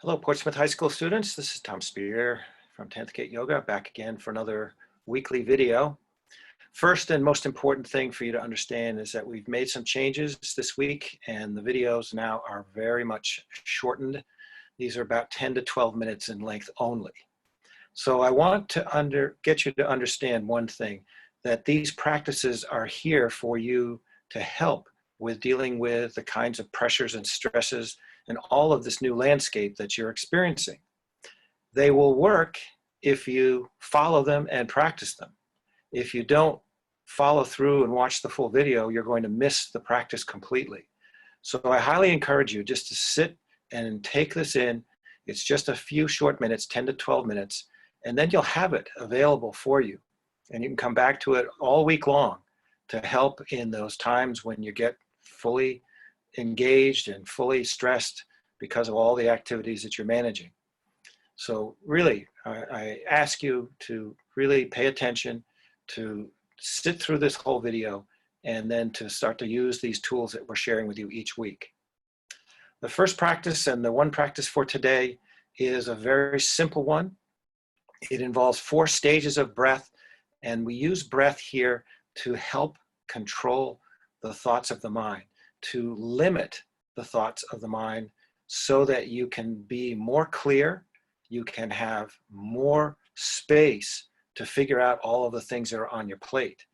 Hello, Portsmouth High School students. This is Tom Spear from 10th Gate Yoga, back again for another weekly video. First and most important thing for you to understand is that we've made some changes this week, and the videos now are very much shortened. These are about 10 to 12 minutes in length only. So I want to get you to understand one thing, that these practices are here for you to help with dealing with the kinds of pressures and stresses and all of this new landscape that you're experiencing. They will work if you follow them and practice them. If you don't follow through and watch the full video, you're going to miss the practice completely. So I highly encourage you just to sit and take this in. It's just a few short minutes, 10 to 12 minutes, and then you'll have it available for you. And you can come back to it all week long to help in those times when you get fully engaged and fully stressed because of all the activities that you're managing. So really, I ask you to really pay attention, to sit through this whole video, and then to start to use these tools that we're sharing with you each week. The first practice, and the one practice for today, is a very simple one. It involves 4 stages of breath, and we use breath here to help control the thoughts of the mind, to limit the thoughts of the mind so that you can be more clear, you can have more space to figure out all of the things that are on your plate.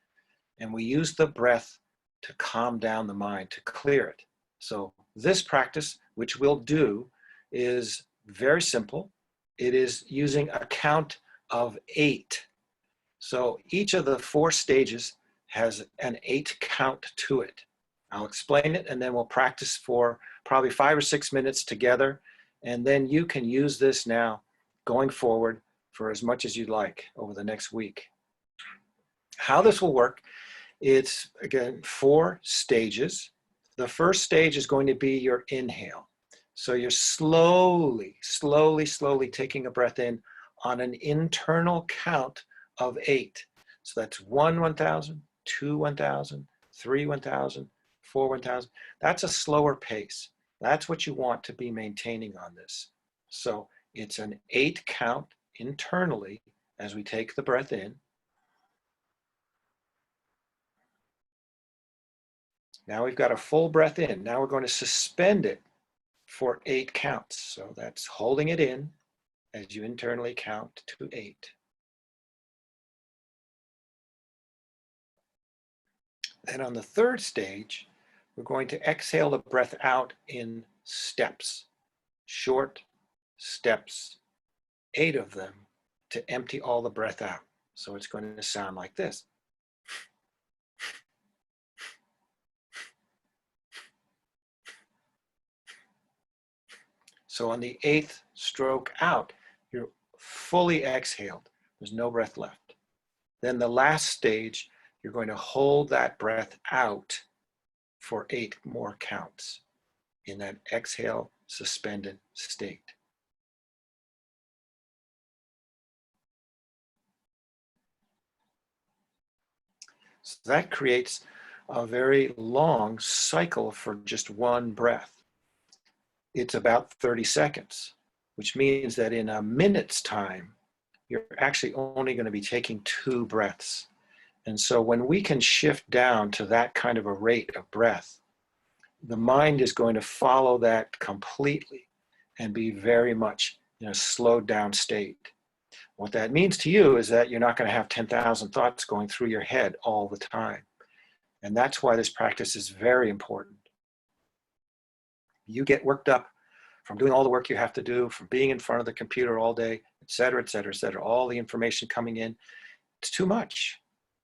And we use the breath to calm down the mind, to clear it. So this practice, which we'll do, is very simple. It is using a count of 8. So each of the 4 stages has an 8 count to it. I'll explain it, and then we'll practice for probably 5 or 6 minutes together, and then you can use this now going forward for as much as you'd like over the next week. How this will work, it's again 4 stages. The first stage is going to be your inhale. So you're slowly taking a breath in on an internal count of 8. So that's 1, 1,000, 2, 1,000, 3, 1,000, 4, 1,000. That's a slower pace. That's what you want to be maintaining on this. So it's an 8 count internally as we take the breath in. Now we've got a full breath in. Now we're going to suspend it for 8 counts. So that's holding it in as you internally count to 8. Then on the third stage, we're going to exhale the breath out in steps, short steps, 8 of them, to empty all the breath out. So it's going to sound like this. So on the 8th stroke out, you're fully exhaled. There's no breath left. Then the last stage, you're going to hold that breath out for 8 more counts in that exhale suspended state. So that creates a very long cycle for just one breath. It's about 30 seconds, which means that in a minute's time, you're actually only going to be taking 2 breaths. And so when we can shift down to that kind of a rate of breath, the mind is going to follow that completely and be very much in a slowed down state. What that means to you is that you're not going to have 10,000 thoughts going through your head all the time. And that's why this practice is very important. You get worked up from doing all the work you have to do, from being in front of the computer all day, et cetera, et cetera, et cetera, all the information coming in. It's too much.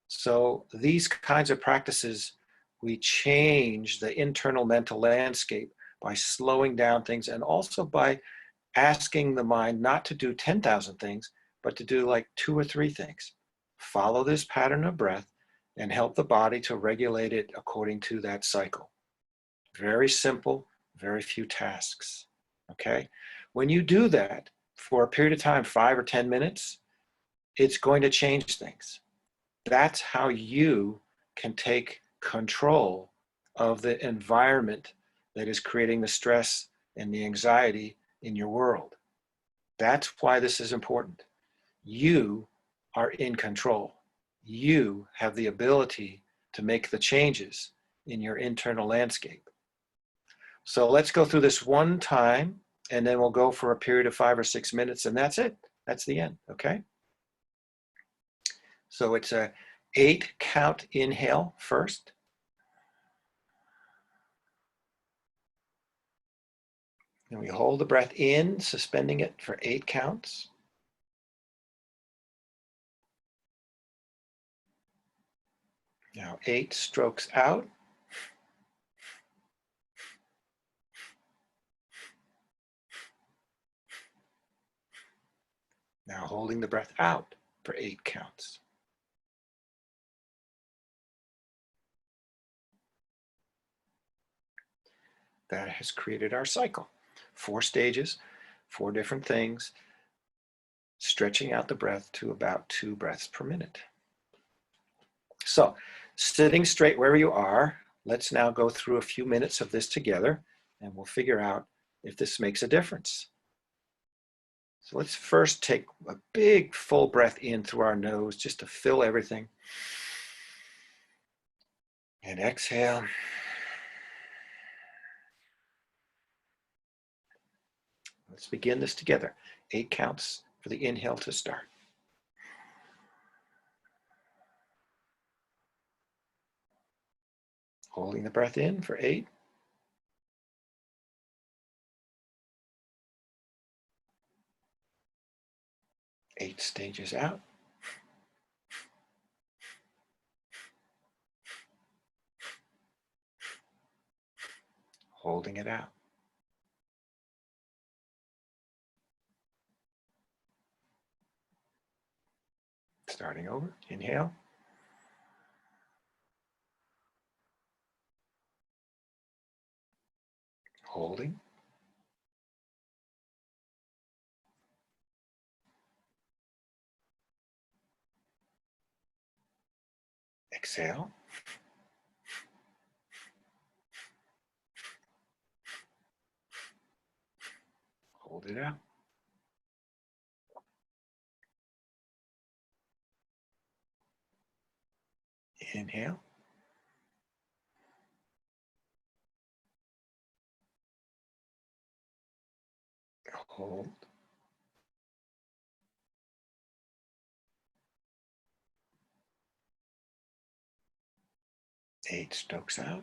So these kinds of practices, we change the internal mental landscape by slowing down things, and also by asking the mind not to do 10,000 things, but to do like 2 or 3 things. Follow this pattern of breath and help the body to regulate it according to that cycle. Very simple, very few tasks, okay? When you do that for a period of time, 5 or 10 minutes, it's going to change things. That's how you can take control of the environment that is creating the stress and the anxiety in your world. That's why this is important. You are in control. You have the ability to make the changes in your internal landscape. So let's go through this one time, and then we'll go for a period of 5 or 6 minutes, and that's it. That's the end, okay? So it's a 8 count inhale first. And we hold the breath in, suspending it for 8 counts. Now 8 strokes out. Now holding the breath out for 8 counts. That has created our cycle. 4 stages, 4 different things, stretching out the breath to about 2 breaths per minute. So, sitting straight wherever you are, let's now go through a few minutes of this together, and we'll figure out if this makes a difference. So let's first take a big full breath in through our nose just to fill everything. And exhale. Let's begin this together. 8 counts for the inhale to start. Holding the breath in for 8. 8 stages out. Holding it out. Starting over. Inhale. Holding. Exhale. Hold it out. Inhale. Hold. Eight strokes out.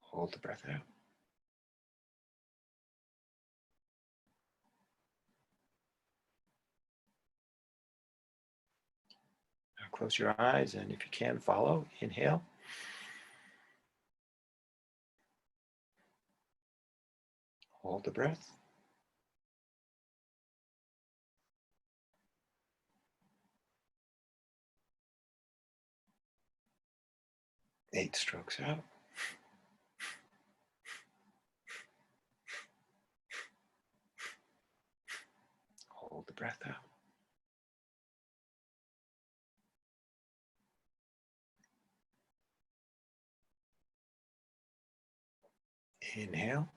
Hold the breath out. Now close your eyes, and if you can, follow. Inhale. Hold the breath. Eight strokes out. Hold the breath out. Inhale.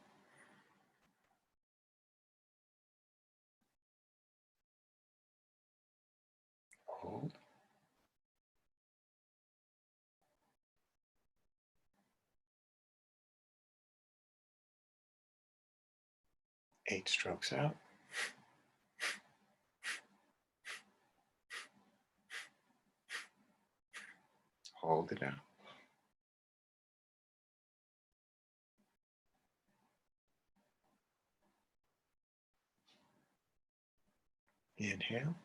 Hold. Eight strokes out. Hold it out. Inhale.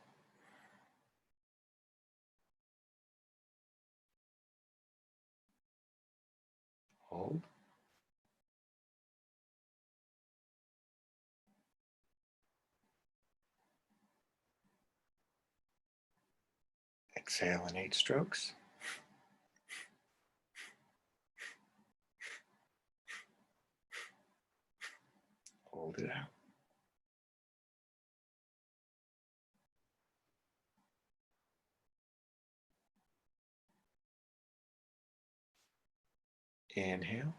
Hold. Exhale in 8 strokes. Hold it out. Inhale.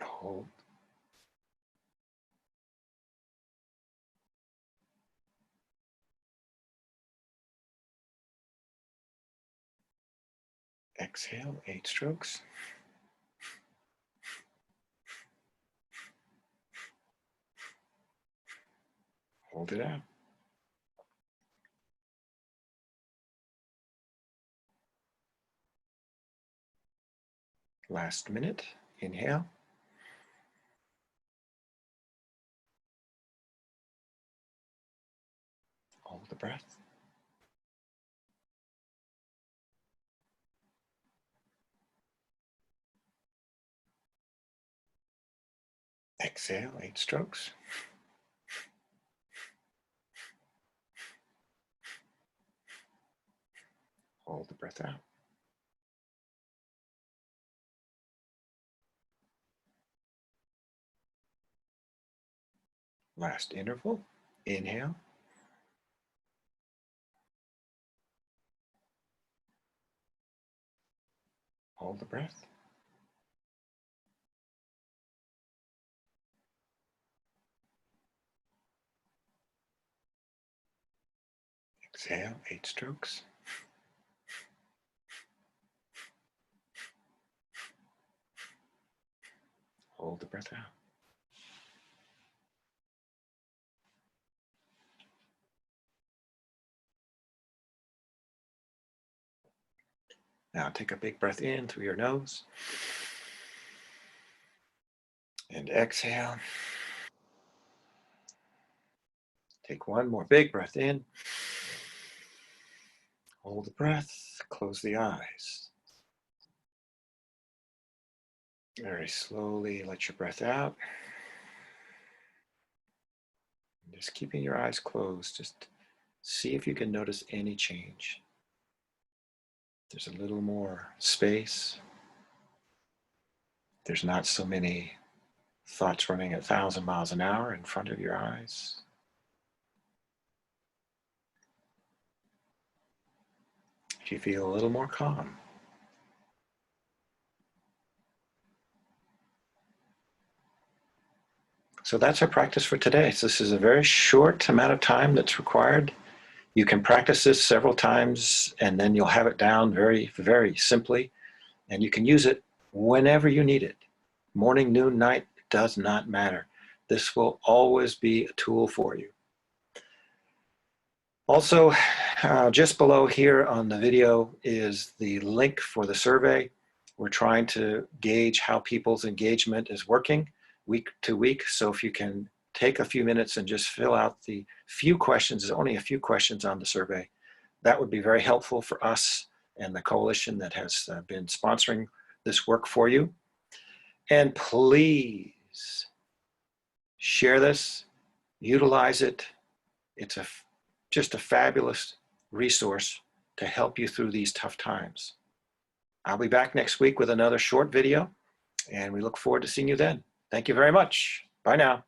Hold. Exhale, 8 strokes. Hold it out. Last minute. Inhale. Hold the breath. Exhale, 8 strokes. Hold the breath out. Last interval. Inhale. Hold the breath. Exhale, 8 strokes. Hold the breath out. Now take a big breath in through your nose. And exhale. Take one more big breath in. Hold the breath. Close the eyes. Very slowly let your breath out. Just keeping your eyes closed. Just see if you can notice any change. There's a little more space. There's not so many thoughts running at 1,000 miles an hour in front of your eyes. If you feel a little more calm. So that's our practice for today. So this is a very short amount of time that's required. You can practice this several times and then you'll have it down very, very simply. And you can use it whenever you need it. Morning, noon, night, it does not matter. This will always be a tool for you. Also, just below here on the video is the link for the survey. We're trying to gauge how people's engagement is working week to week. So if you can take a few minutes and just fill out the few questions, there's only a few questions on the survey, that would be very helpful for us and the coalition that has been sponsoring this work for you. And please share this, utilize it. It's just a fabulous resource to help you through these tough times. I'll be back next week with another short video, and we look forward to seeing you then. Thank you very much. Bye now.